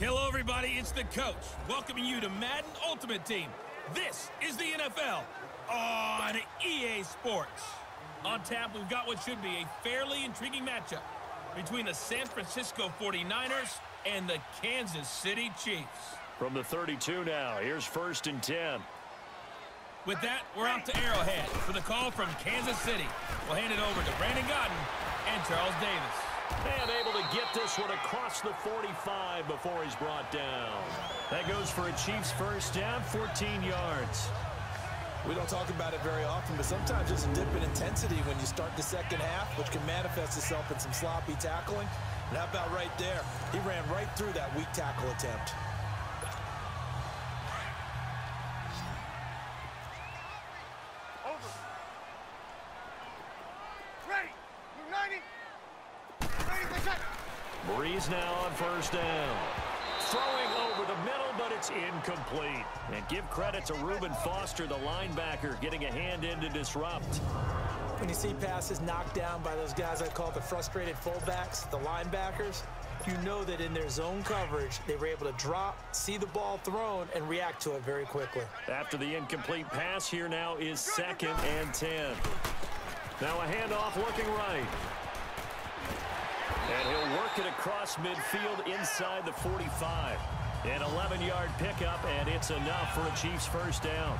Hello, everybody. It's the coach welcoming you to Madden Ultimate Team. This is the NFL on EA Sports. On tap, we've got what should be a fairly intriguing matchup between the San Francisco 49ers and the Kansas City Chiefs. From the 32 now, here's 1st and 10. With that, we're out to Arrowhead for the call from Kansas City. We'll hand it over to Brandon Godden and Charles Davis. And able to get this one across the 45 before he's brought down. That goes for a Chiefs first down, 14 yards. We don't talk about it very often, but sometimes there's a dip in intensity when you start the second half, which can manifest itself in some sloppy tackling. And how about right there? He ran right through that weak tackle attempt. Breeze now on first down. Throwing over the middle, but it's incomplete. And give credit to Reuben Foster, the linebacker, getting a hand in to disrupt. When you see passes knocked down by those guys I call the frustrated fullbacks, the linebackers, you know that in their zone coverage, they were able to drop, see the ball thrown, and react to it very quickly. After the incomplete pass, here now is 2nd and 10. Now a handoff looking right. And he'll work it across midfield inside the 45. An 11-yard pickup, and it's enough for a Chiefs first down.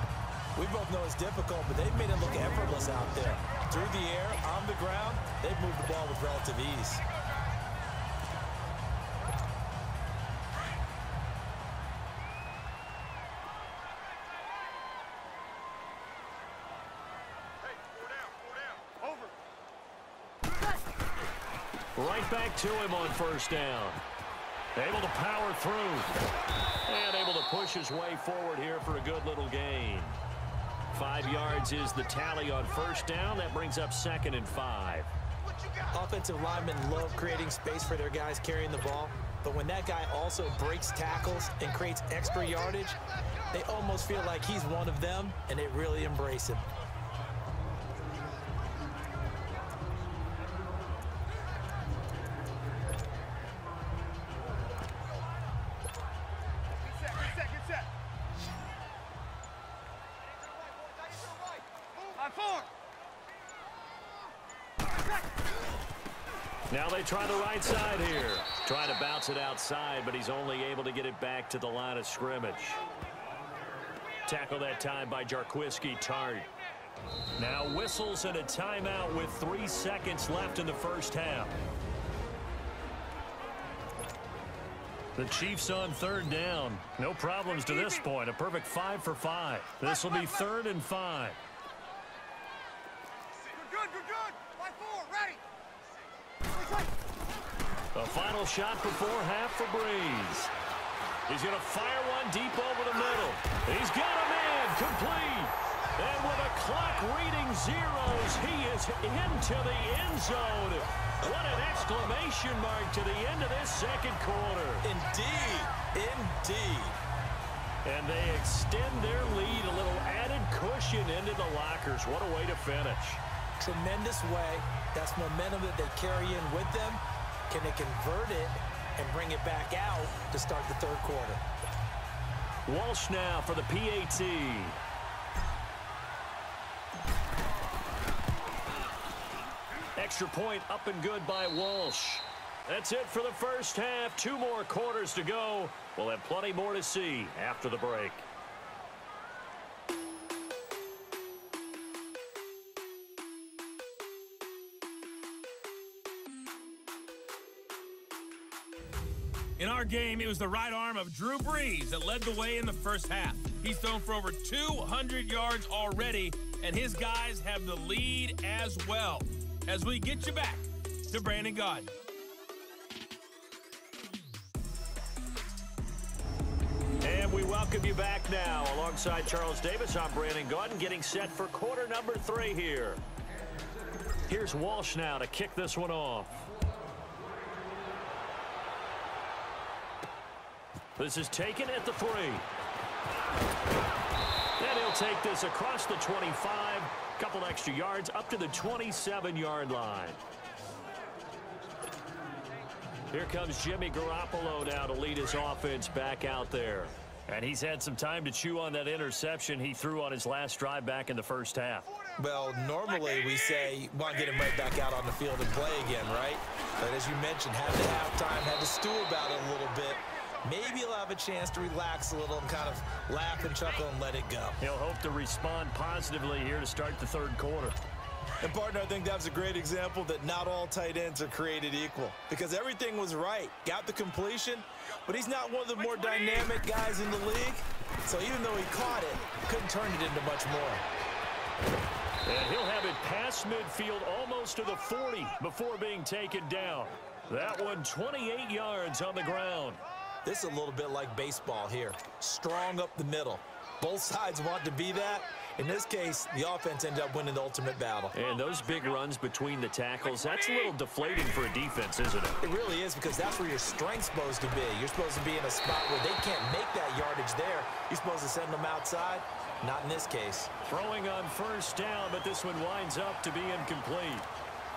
We both know it's difficult, but they've made it look effortless out there. Through the air, on the ground, they've moved the ball with relative ease. Right back to him on first down. Able to power through. And able to push his way forward here for a good little gain. 5 yards is the tally on first down. That brings up 2nd and 5. Offensive linemen love creating space for their guys carrying the ball. But when that guy also breaks tackles and creates extra yardage, they almost feel like he's one of them, and they really embrace him. Now they try the right side here. Trying to bounce it outside, but he's only able to get it back to the line of scrimmage. Tackle that time by Jarquiski Tart. Now whistles and a timeout with 3 seconds left in the first half. The Chiefs on 3rd down. No problems to this point. A perfect 5 for 5. This will be 3rd and 5. A final shot before half for Breeze. He's going to fire one deep over the middle. He's got a man complete. And with a clock reading zeros, he is into the end zone. What an exclamation mark to the end of this second quarter. Indeed. Indeed. And they extend their lead, a little added cushion into the lockers. What a way to finish. Tremendous way. That's momentum that they carry in with them. Can they convert it and bring it back out to start the 3rd quarter? Walsh now for the PAT. Extra point up and good by Walsh. That's it for the first half. 2 more quarters to go. We'll have plenty more to see after the break. In our game, it was the right arm of Drew Brees that led the way in the first half. He's thrown for over 200 yards already, and his guys have the lead as well. As we get you back to Brandon Godden. And we welcome you back now. Alongside Charles Davis, I'm Brandon Godden, getting set for quarter number 3 here. Here's Walsh now to kick this one off. This is taken at the 3. And he'll take this across the 25. Couple extra yards up to the 27-yard line. Here comes Jimmy Garoppolo now to lead his offense back out there. And he's had some time to chew on that interception he threw on his last drive back in the first half. Well, normally we say, want to get him right back out on the field and play again, right? But as you mentioned, had the halftime, had to stew about it a little bit. Maybe he'll have a chance to relax a little and kind of laugh and chuckle and let it go. He'll hope to respond positively here to start the third quarter. And, partner, I think that was a great example that not all tight ends are created equal, because everything was right. Got the completion, but he's not one of the more dynamic guys in the league. So even though he caught it, couldn't turn it into much more. And he'll have it past midfield almost to the 40 before being taken down. That one 28 yards on the ground. This is a little bit like baseball here. Strong up the middle. Both sides want to be that. In this case, the offense ended up winning the ultimate battle. And those big runs between the tackles, that's a little deflating for a defense, isn't it? It really is, because that's where your strength's supposed to be. You're supposed to be in a spot where they can't make that yardage there. You're supposed to send them outside. Not in this case. Throwing on first down, but this one winds up to be incomplete.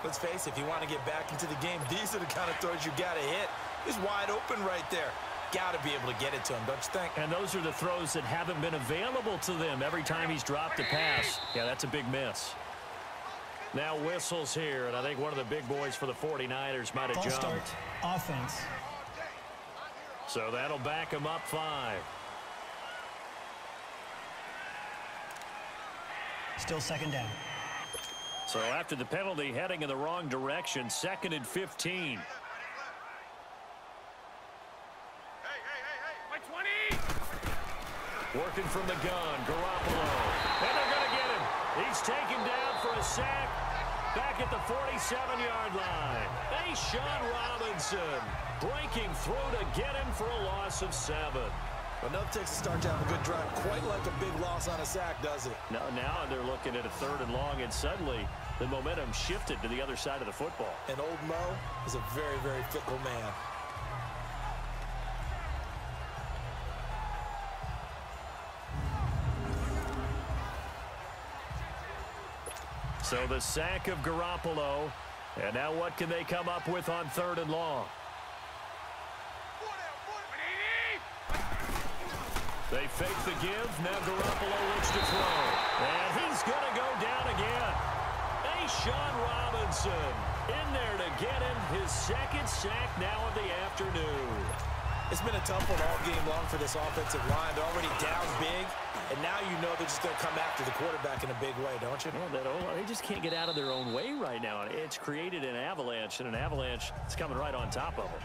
Let's face it, if you want to get back into the game, these are the kind of throws you got to hit. He's wide open right there. Got to be able to get it to him, don't you think? And those are the throws that haven't been available to them every time he's dropped a pass. Yeah, that's a big miss. Now whistles here, and I think one of the big boys for the 49ers might have jumped. Start offense. So that'll back him up 5. Still second down. So after the penalty, heading in the wrong direction, 2nd and 15. Working from the gun, Garoppolo. And they're going to get him. He's taken down for a sack back at the 47-yard line. Hey, Sean Robinson breaking through to get him for a loss of 7. Enough takes to start to have a good drive. Quite like a big loss on a sack, does it? Now they're looking at a 3rd and long, and suddenly the momentum shifted to the other side of the football. And old Mo is a very, very fickle man. So the sack of Garoppolo. And now what can they come up with on 3rd and long? They fake the give. Now Garoppolo looks to throw. And he's going to go down again. Hey, Sean Robinson in there to get him his 2nd sack now of the afternoon. It's been a tough one all game long for this offensive line. They're already down big, and now you know they're just going to come after the quarterback in a big way, don't you? Well, they just can't get out of their own way right now. It's created an avalanche, and an avalanche is coming right on top of them.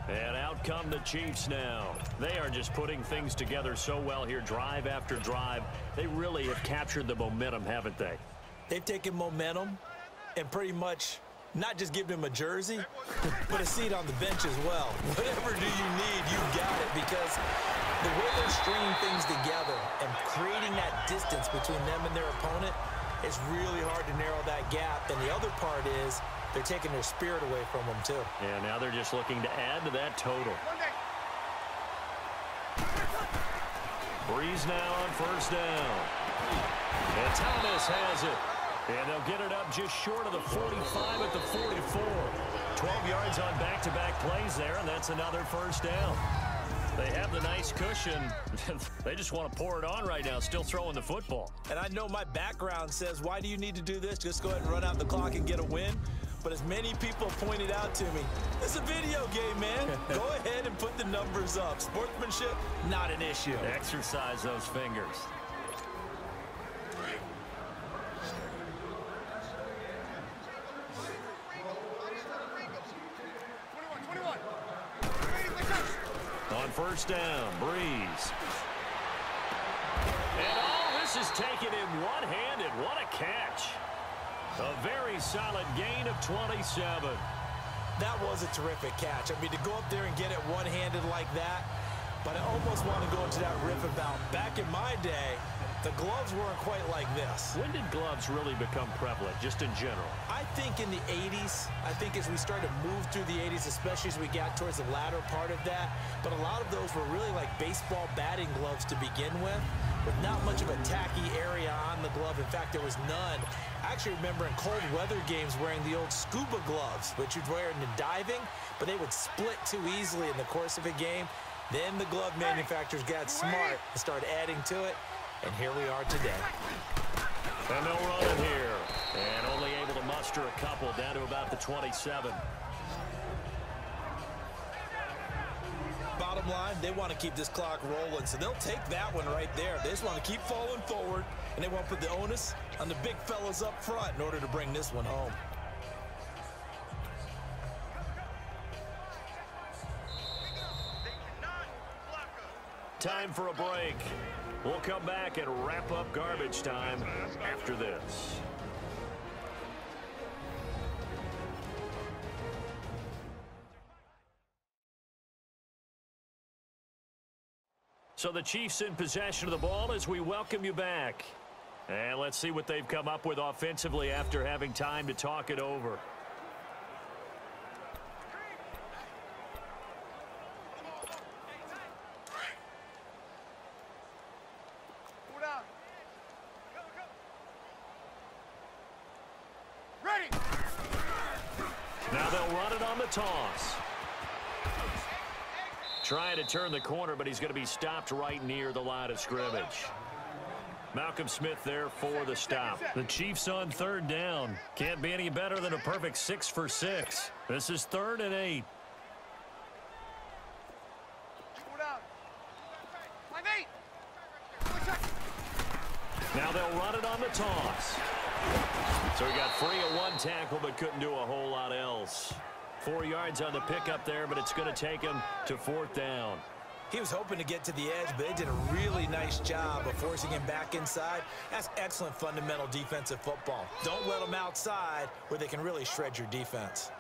And out come the Chiefs now. They are just putting things together so well here, drive after drive. They really have captured the momentum, haven't they? They've taken momentum and pretty much not just given him a jersey, but a seat on the bench as well. Whatever do you need, you got it, because the way they're stringing things together and creating that distance between them and their opponent, it's really hard to narrow that gap. And the other part is they're taking their spirit away from them, too. Yeah, now they're just looking to add to that total. Breeze now on first down. And Thomas has it. And they'll get it up just short of the 45 at the 44. 12 yards on back-to-back plays there, and that's another first down. They have the nice cushion. They just want to pour it on right now, still throwing the football. And I know my background says, why do you need to do this? Just go ahead and run out the clock and get a win. But as many people pointed out to me, it's a video game, man. Go ahead and put the numbers up. Sportsmanship, not an issue. Exercise those fingers. On first down, Breeze. And this is taken in one-handed. What a catch. A very solid gain of 27. That was a terrific catch. I mean, to go up there and get it one-handed like that, but I almost want to go into that riff about back in my day, The gloves weren't quite like this. When did gloves really become prevalent, just in general? I think in the 80s. I think as we started to move through the 80s, especially as we got towards the latter part of that. But a lot of those were really like baseball batting gloves to begin with not much of a tacky area on the glove. In fact, there was none. I actually remember in cold weather games wearing the old scuba gloves, which you'd wear in diving, but they would split too easily in the course of a game. Then the glove manufacturers got smart and started adding to it, and here we are today. And they'll run it here, and only able to muster a couple down to about the 27. Bottom line, they want to keep this clock rolling, so they'll take that one right there. They just want to keep falling forward, and they want to put the onus on the big fellas up front in order to bring this one home. Time for a break. We'll come back and wrap up garbage time after this. So the Chiefs in possession of the ball as we welcome you back. And let's see what they've come up with offensively after having time to talk it over. Now they'll run it on the toss. Trying to turn the corner, but he's going to be stopped right near the line of scrimmage. Malcolm Smith there for the stop. The Chiefs on third down. Can't be any better than a perfect 6 for 6. This is 3rd and 8. Now they'll run it on the toss. So he got free of one tackle, but couldn't do a whole lot else. 4 yards on the pickup there, but it's going to take him to 4th down. He was hoping to get to the edge, but they did a really nice job of forcing him back inside. That's excellent fundamental defensive football. Don't let them outside where they can really shred your defense.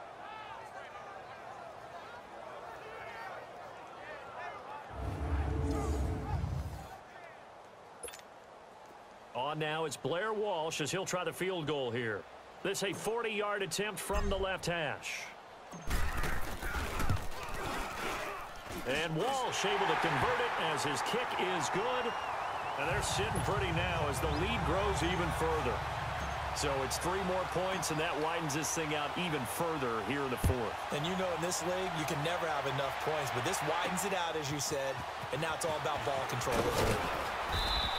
On now, it's Blair Walsh as he'll try the field goal here. This a 40-yard attempt from the left hash. And Walsh able to convert it as his kick is good. And they're sitting pretty now as the lead grows even further. So it's 3 more points, and that widens this thing out even further here in the 4th. And you know, in this league, you can never have enough points, but this widens it out, as you said, and now it's all about ball control, isn't it?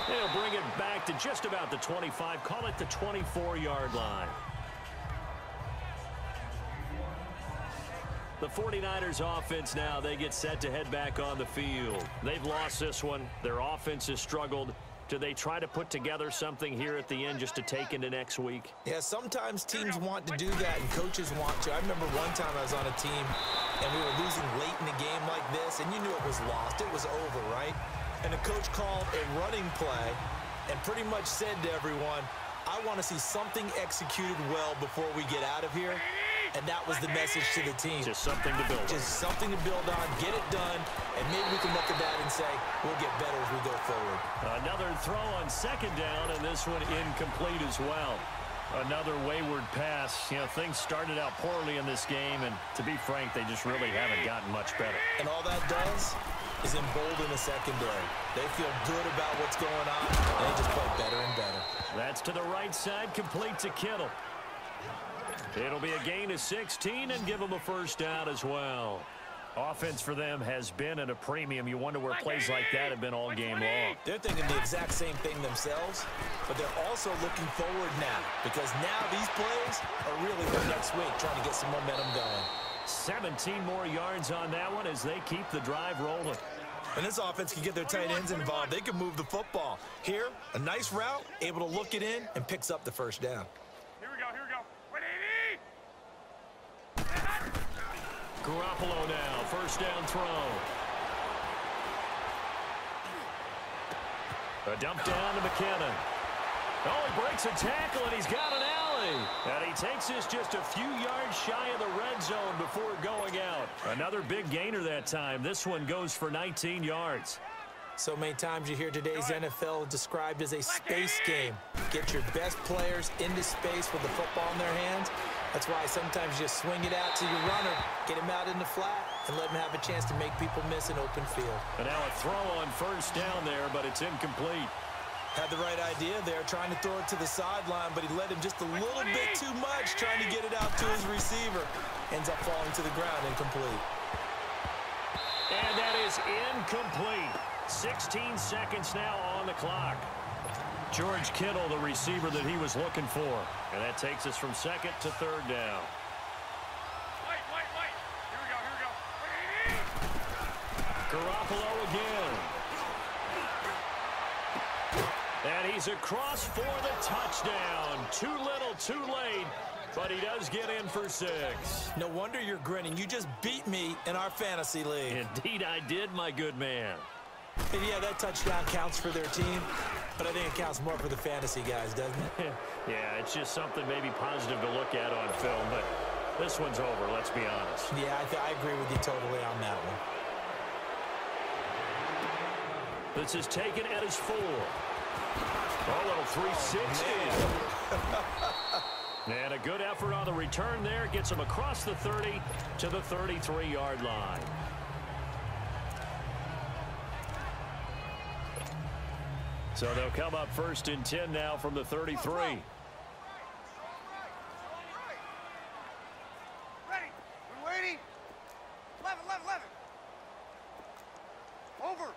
They'll bring it back to just about the 25, call it the 24-yard line. The 49ers offense now, they get set to head back on the field. They've lost this one. Their offense has struggled. Do they try to put together something here at the end just to take into next week? Yeah, sometimes teams want to do that and coaches want to. I remember one time I was on a team and we were losing late in a game like this, and you knew it was lost. It was over, right? And the coach called a running play and pretty much said to everyone, I want to see something executed well before we get out of here. And that was the message to the team. Just something to build on. Just something to build on, get it done, and maybe we can look at that and say, we'll get better as we go forward. Another throw on 2nd down, and this one incomplete as well. Another wayward pass. You know, things started out poorly in this game, and to be frank, they just really haven't gotten much better. And all that does is embolden the secondary. They feel good about what's going on, and they just play better and better. That's to the right side, complete to Kittle. It'll be a gain of 16 and give them a 1st down as well. Offense for them has been at a premium. You wonder where plays like that have been all game long. They're thinking the exact same thing themselves, but they're also looking forward now because now these plays are really for next week, trying to get some momentum going. 17 more yards on that one as they keep the drive rolling. And this offense can get their tight ends involved. They can move the football. Here, a nice route, able to look it in, and picks up the 1st down. Here we go, here we go. Garoppolo now, 1st down throw. A dump down to McKinnon. Oh, he breaks a tackle, and he's got an alley. And he takes this just a few yards shy of the red zone before going out. Another big gainer that time. This one goes for 19 yards. So many times you hear today's NFL described as a space game. Get your best players into space with the football in their hands. That's why sometimes you just swing it out to your runner, get him out in the flat, and let him have a chance to make people miss an open field. And now a throw on first down there, but it's incomplete. Had the right idea there, trying to throw it to the sideline, but he led him just a little bit too much, trying to get it out to his receiver. Ends up falling to the ground, incomplete. And that is incomplete. 16 seconds now on the clock. George Kittle, the receiver that he was looking for. And that takes us from second to third down. Wait. Here we go. Garoppolo again. And he's across for the touchdown. Too little, too late. But he does get in for 6. No wonder you're grinning. You just beat me in our fantasy league. Indeed I did, my good man. And yeah, that touchdown counts for their team, but I think it counts more for the fantasy guys, doesn't it? Yeah, it's just something maybe positive to look at on film, but this one's over, let's be honest. Yeah, I agree with you totally on that one. This is taken at his 4. A little 360. And a good effort on the return there. Gets him across the 30 to the 33-yard line. So they'll come up first and 10 now from the 33. Ready. We're waiting. 11. Over.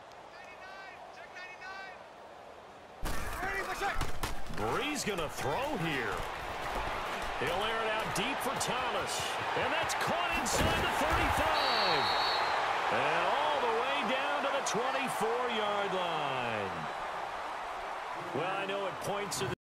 99. Ready, check. Bree's going to throw here. He'll air it out deep for Thomas. And that's caught inside the 35. And all the way down to the 24-yard line. Well, I know it points to the